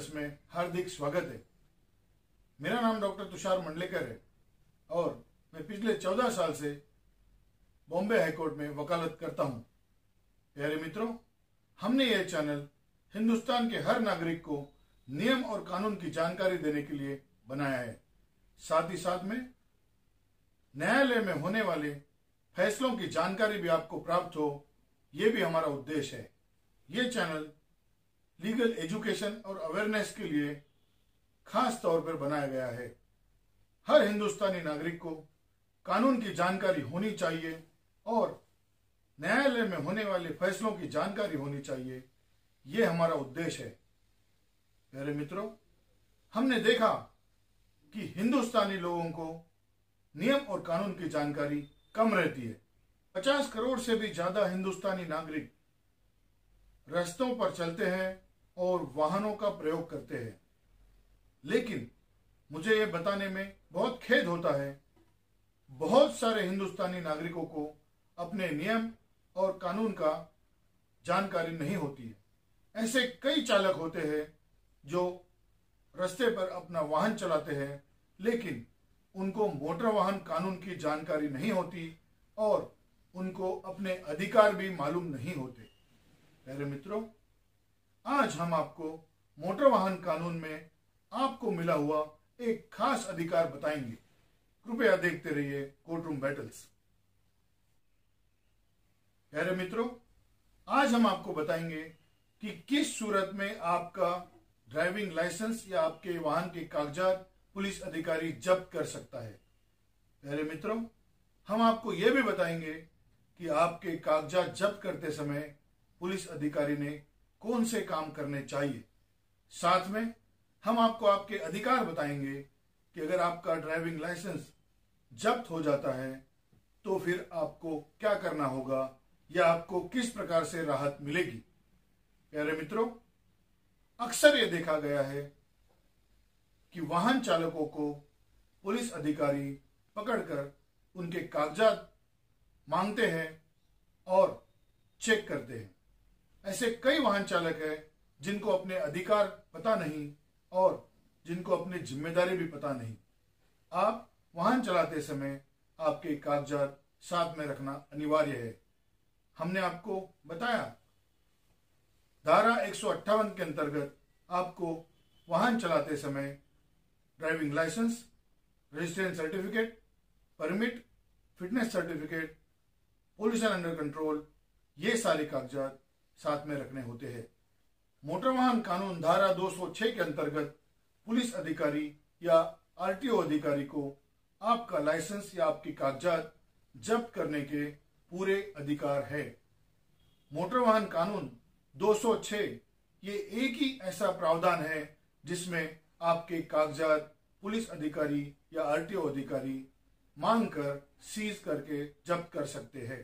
Channels में हार्दिक स्वागत है। मेरा नाम डॉक्टर तुषार मंडलेकर है और मैं पिछले 14 साल से बॉम्बे हाईकोर्ट में वकालत करता हूं। प्यारे मित्रों, हमने यह चैनल हिंदुस्तान के हर नागरिक को नियम और कानून की जानकारी देने के लिए बनाया है। साथ ही साथ में न्यायालय में होने वाले फैसलों की जानकारी भी आपको प्राप्त हो, ये भी हमारा उद्देश्य है। ये चैनल लीगल एजुकेशन और अवेयरनेस के लिए खास तौर पर बनाया गया है। हर हिंदुस्तानी नागरिक को कानून की जानकारी होनी चाहिए और न्यायालय में होने वाले फैसलों की जानकारी होनी चाहिए, ये हमारा उद्देश्य है। प्यारे मित्रों, हमने देखा कि हिंदुस्तानी लोगों को नियम और कानून की जानकारी कम रहती है। 50 करोड़ से भी ज्यादा हिंदुस्तानी नागरिक रास्तों पर चलते हैं और वाहनों का प्रयोग करते हैं, लेकिन मुझे यह बताने में बहुत खेद होता है, बहुत सारे हिंदुस्तानी नागरिकों को अपने नियम और कानून का जानकारी नहीं होती है। ऐसे कई चालक होते हैं जो रास्ते पर अपना वाहन चलाते हैं, लेकिन उनको मोटर वाहन कानून की जानकारी नहीं होती और उनको अपने अधिकार भी मालूम नहीं होते। प्यारे मित्रों, आज हम आपको मोटर वाहन कानून में आपको मिला हुआ एक खास अधिकार बताएंगे। कृपया देखते रहिए कोर्ट रूम बैटल्स। प्यारे मित्रों, आज हम आपको बताएंगे कि किस सूरत में आपका ड्राइविंग लाइसेंस या आपके वाहन के कागजात पुलिस अधिकारी जब्त कर सकता है। प्यारे मित्रों, हम आपको यह भी बताएंगे कि आपके कागजात जब्त करते समय पुलिस अधिकारी ने कौन से काम करने चाहिए। साथ में हम आपको आपके अधिकार बताएंगे कि अगर आपका ड्राइविंग लाइसेंस जब्त हो जाता है तो फिर आपको क्या करना होगा या आपको किस प्रकार से राहत मिलेगी। प्यारे मित्रों, अक्सर ये देखा गया है कि वाहन चालकों को पुलिस अधिकारी पकड़कर उनके कागजात मांगते हैं और चेक करते हैं। ऐसे कई वाहन चालक हैं जिनको अपने अधिकार पता नहीं और जिनको अपनी जिम्मेदारी भी पता नहीं। आप वाहन चलाते समय आपके कागजात साथ में रखना अनिवार्य है। हमने आपको बताया धारा 158 के अंतर्गत आपको वाहन चलाते समय driving licence, registration certificate, permit, fitness certificate, pollution under control, ये सारे कागजात साथ में रखने होते हैं। मोटर वाहन कानून धारा 206 के अंतर्गत पुलिस अधिकारी या आरटीओ अधिकारी को आपका लाइसेंस या आपकी कागजात जब्त करने के पूरे अधिकार है। मोटर वाहन कानून 206 ये एक ही ऐसा प्रावधान है जिसमें आपके कागजात पुलिस अधिकारी या आरटीओ अधिकारी मांगकर सीज करके जब्त कर सकते हैं।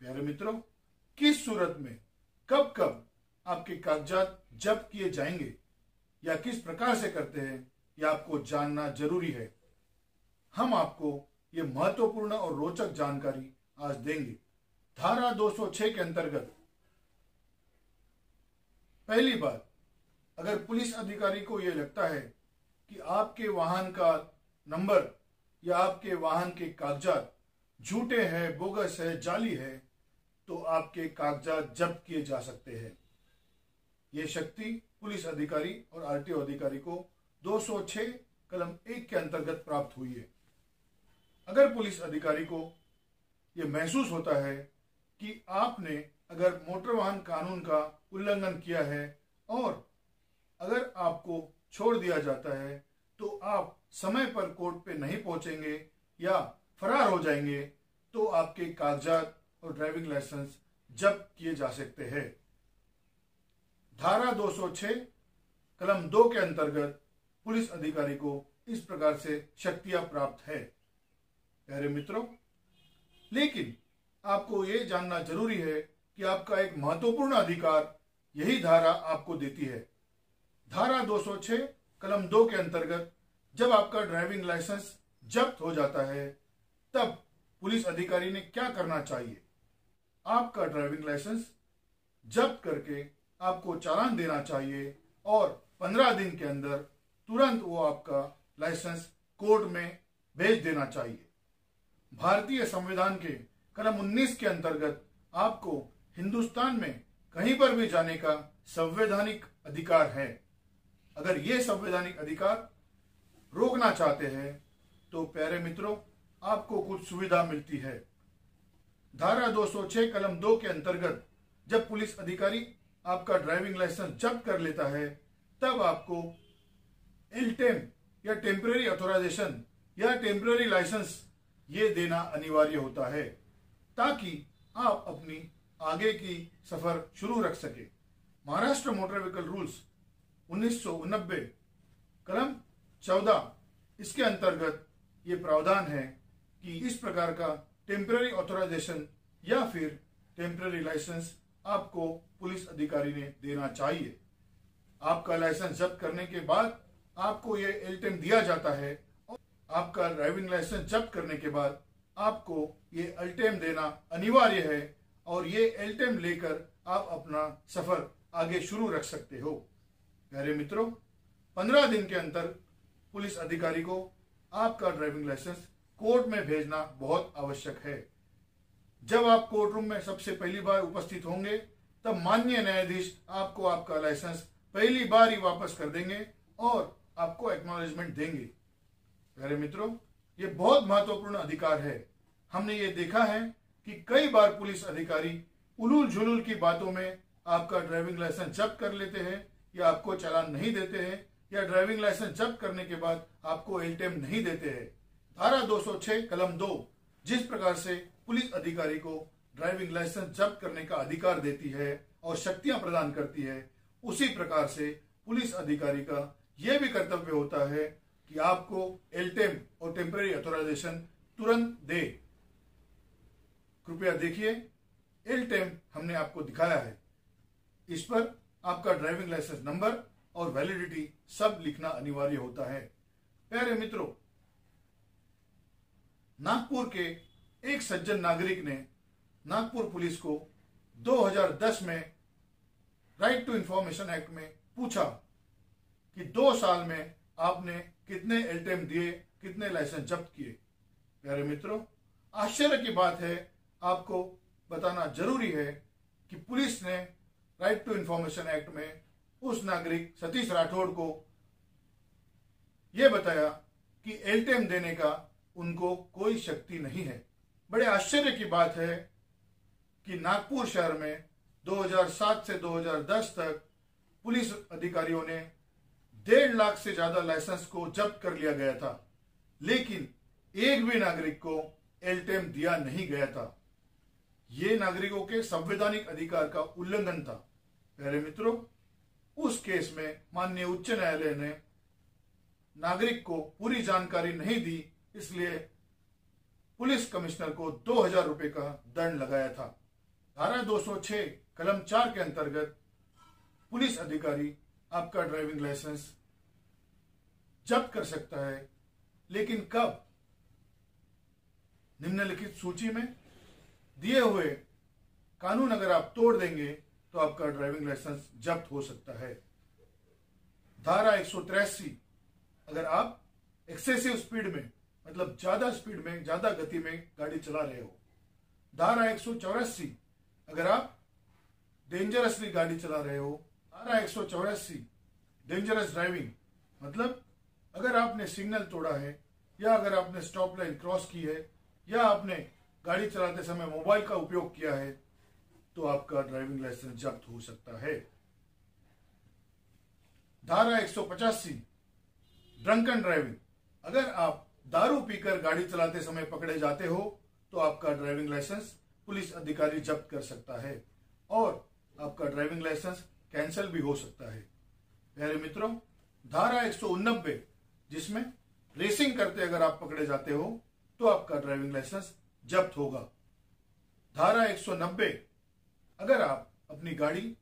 प्यारे मित्रों, किस सूरत में कब कब आपके कागजात जब्त किए जाएंगे या किस प्रकार से करते हैं, यह आपको जानना जरूरी है। हम आपको ये महत्वपूर्ण और रोचक जानकारी आज देंगे। धारा 206 के अंतर्गत पहली बात, अगर पुलिस अधिकारी को यह लगता है कि आपके वाहन का नंबर या आपके वाहन के कागजात झूठे हैं, बोगस है, जाली है, तो आपके कागजात जब्त किए जा सकते हैं। यह शक्ति पुलिस अधिकारी और आरटीओ अधिकारी को 206 कलम 1 के अंतर्गत प्राप्त हुई है। अगर पुलिस अधिकारी को यह महसूस होता है कि आपने अगर मोटर वाहन कानून का उल्लंघन किया है और अगर आपको छोड़ दिया जाता है तो आप समय पर कोर्ट पे नहीं पहुंचेंगे या फरार हो जाएंगे, तो आपके कागजात और ड्राइविंग लाइसेंस जब्त किए जा सकते हैं। धारा 206 कलम 2 के अंतर्गत पुलिस अधिकारी को इस प्रकार से शक्तियां प्राप्त है। प्यारे मित्रों, लेकिन आपको यह जानना जरूरी है कि आपका एक महत्वपूर्ण अधिकार यही धारा आपको देती है। धारा 206 कलम 2 के अंतर्गत जब आपका ड्राइविंग लाइसेंस जब्त हो जाता है तब पुलिस अधिकारी ने क्या करना चाहिए। आपका ड्राइविंग लाइसेंस जब्त करके आपको चालान देना चाहिए और 15 दिन के अंदर तुरंत वो आपका लाइसेंस कोर्ट में भेज देना चाहिए। भारतीय संविधान के कलम 19 के अंतर्गत आपको हिंदुस्तान में कहीं पर भी जाने का संवैधानिक अधिकार है। अगर ये संवैधानिक अधिकार रोकना चाहते हैं तो प्यारे मित्रों, आपको कुछ सुविधा मिलती है। धारा 206 कलम 2 के अंतर्गत जब पुलिस अधिकारी आपका ड्राइविंग लाइसेंस जब्त कर लेता है, तब आपको एलटेम या टेम्पररी ऑथोराइजेशन या टेम्पररी लाइसेंस ये देना अनिवार्य होता है, ताकि आप अपनी आगे की सफर शुरू रख सके। महाराष्ट्र मोटर व्हीकल रूल्स 1989 कलम 14 इसके अंतर्गत ये प्रावधान है कि इस प्रकार का टेम्पररी ऑथोराइजेशन या फिर टेम्पररी लाइसेंस आपको पुलिस अधिकारी ने देना चाहिए। आपका लाइसेंस जब्त करने के बाद आपको ये एलटेम दिया जाता है और आपका ड्राइविंग लाइसेंस जब्त करने के बाद आपको ये एलटेम देना अनिवार्य है और ये एलटेम लेकर आप अपना सफर आगे शुरू रख सकते हो। प्यारे मित्रों, 15 दिन के अंतर पुलिस अधिकारी को आपका ड्राइविंग लाइसेंस कोर्ट में भेजना बहुत आवश्यक है। जब आप कोर्ट रूम में सबसे पहली बार उपस्थित होंगे, तब माननीय न्यायाधीश आपको आपका लाइसेंस पहली बार ही वापस कर देंगे और आपको एक्नॉलेजमेंट देंगे। प्यारे मित्रों, ये बहुत महत्वपूर्ण अधिकार है। हमने ये देखा है कि कई बार पुलिस अधिकारी उलूल झुलूल की बातों में आपका ड्राइविंग लाइसेंस जब्त कर लेते हैं या आपको चालान नहीं देते हैं, या ड्राइविंग लाइसेंस जब्त करने के बाद आपको एलटेम नहीं देते हैं। धारा 206 कलम 2 जिस प्रकार से पुलिस अधिकारी को ड्राइविंग लाइसेंस जब्त करने का अधिकार देती है और शक्तियां प्रदान करती है, उसी प्रकार से पुलिस अधिकारी का यह भी कर्तव्य होता है कि आपको एलटेम और टेम्पररी ऑथोराइजेशन तुरंत दे। कृपया देखिए, एलटेम हमने आपको दिखाया है। इस पर आपका ड्राइविंग लाइसेंस नंबर और वैलिडिटी सब लिखना अनिवार्य होता है। प्यारे मित्रों, नागपुर के एक सज्जन नागरिक ने नागपुर पुलिस को 2010 में राइट टू इंफॉर्मेशन एक्ट में पूछा कि 2 साल में आपने कितने एलटेम दिए, कितने लाइसेंस जब्त किए। प्यारे मित्रों, आश्चर्य की बात है, आपको बताना जरूरी है कि पुलिस ने राइट टू इंफॉर्मेशन एक्ट में उस नागरिक सतीश राठौड़ को यह बताया कि एलटेम देने का उनको कोई शक्ति नहीं है। बड़े आश्चर्य की बात है कि नागपुर शहर में 2007 से 2010 तक पुलिस अधिकारियों ने 1.5 लाख से ज्यादा लाइसेंस को जब्त कर लिया गया था, लेकिन एक भी नागरिक को एलटेम दिया नहीं गया था। ये नागरिकों के संवैधानिक अधिकार का उल्लंघन था। प्यारे मित्रों, उस केस में माननीय उच्च न्यायालय ने नागरिक को पूरी जानकारी नहीं दी, इसलिए पुलिस कमिश्नर को 2000 रुपए का दंड लगाया था। धारा 206 कलम 4 के अंतर्गत पुलिस अधिकारी आपका ड्राइविंग लाइसेंस जब्त कर सकता है, लेकिन कब? निम्नलिखित सूची में दिए हुए कानून अगर आप तोड़ देंगे तो आपका ड्राइविंग लाइसेंस जब्त हो सकता है। धारा 183 अगर आप एक्सेसिव स्पीड में, मतलब ज्यादा स्पीड में, ज्यादा गति में गाड़ी चला रहे हो। धारा 184 अगर आप डेंजरसली गाड़ी चला रहे हो। धारा 184 डेंजरस ड्राइविंग, मतलब अगर आपने सिग्नल तोड़ा है, या अगर आपने स्टॉप लाइन क्रॉस की है, या आपने गाड़ी चलाते समय मोबाइल का उपयोग किया है, तो आपका ड्राइविंग लाइसेंस जब्त हो सकता है। धारा 185 ड्रंकन ड्राइविंग, अगर आप दारू पीकर गाड़ी चलाते समय पकड़े जाते हो तो आपका ड्राइविंग लाइसेंस पुलिस अधिकारी जब्त कर सकता है और आपका ड्राइविंग लाइसेंस कैंसिल भी हो सकता है। प्यारे मित्रों, धारा 189 जिसमें रेसिंग करते अगर आप पकड़े जाते हो तो आपका ड्राइविंग लाइसेंस जब्त होगा। धारा 190 अगर आप अपनी गाड़ी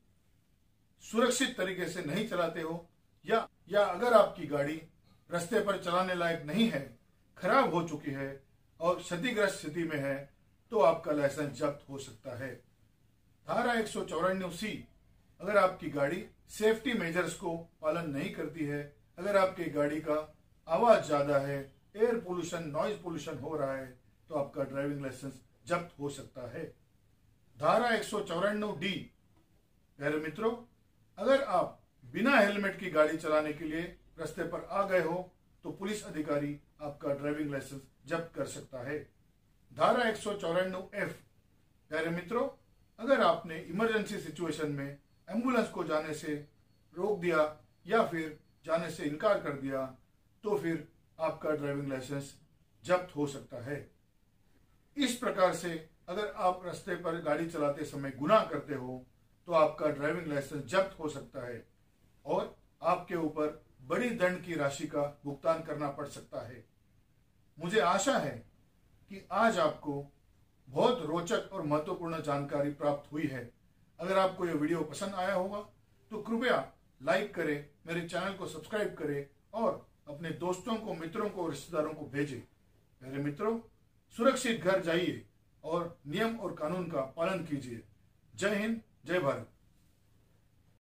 सुरक्षित तरीके से नहीं चलाते हो, या अगर आपकी गाड़ी रास्ते पर चलाने लायक नहीं है, खराब हो चुकी है और क्षतिग्रस्त स्थिति में है, तो आपका लाइसेंस जब्त हो सकता है। धारा 194C अगर आपकी गाड़ी सेफ्टी मेजर्स को पालन नहीं करती है, अगर आपकी गाड़ी का आवाज ज्यादा है, एयर पोल्यूशन, नॉइज पोल्यूशन हो रहा है, तो आपका ड्राइविंग लाइसेंस जब्त हो सकता है। धारा 194D, प्यारे मित्रों, अगर आप बिना हेलमेट की गाड़ी चलाने के लिए रास्ते पर आ गए हो तो पुलिस अधिकारी आपका ड्राइविंग लाइसेंस जब्त कर सकता है। धारा 194F, प्यारे मित्रों, अगर आपने इमरजेंसी सिचुएशन में एम्बुलेंस को जाने से रोक दिया या फिर जाने से इनकार कर दिया तो फिर आपका ड्राइविंग लाइसेंस जब्त हो सकता है। इस प्रकार से अगर आप रास्ते पर गाड़ी चलाते समय गुनाह करते हो तो आपका ड्राइविंग लाइसेंस जब्त हो सकता है और आपके ऊपर बड़ी दंड की राशि का भुगतान करना पड़ सकता है। मुझे आशा है कि आज आपको बहुत रोचक और महत्वपूर्ण जानकारी प्राप्त हुई है। अगर आपको यह वीडियो पसंद आया होगा तो कृपया लाइक करें, मेरे चैनल को सब्सक्राइब करें और अपने दोस्तों को, मित्रों को, रिश्तेदारों को भेजें। मेरे मित्रों, सुरक्षित घर जाइए और नियम और कानून का पालन कीजिए। जय हिंद, जय भारत।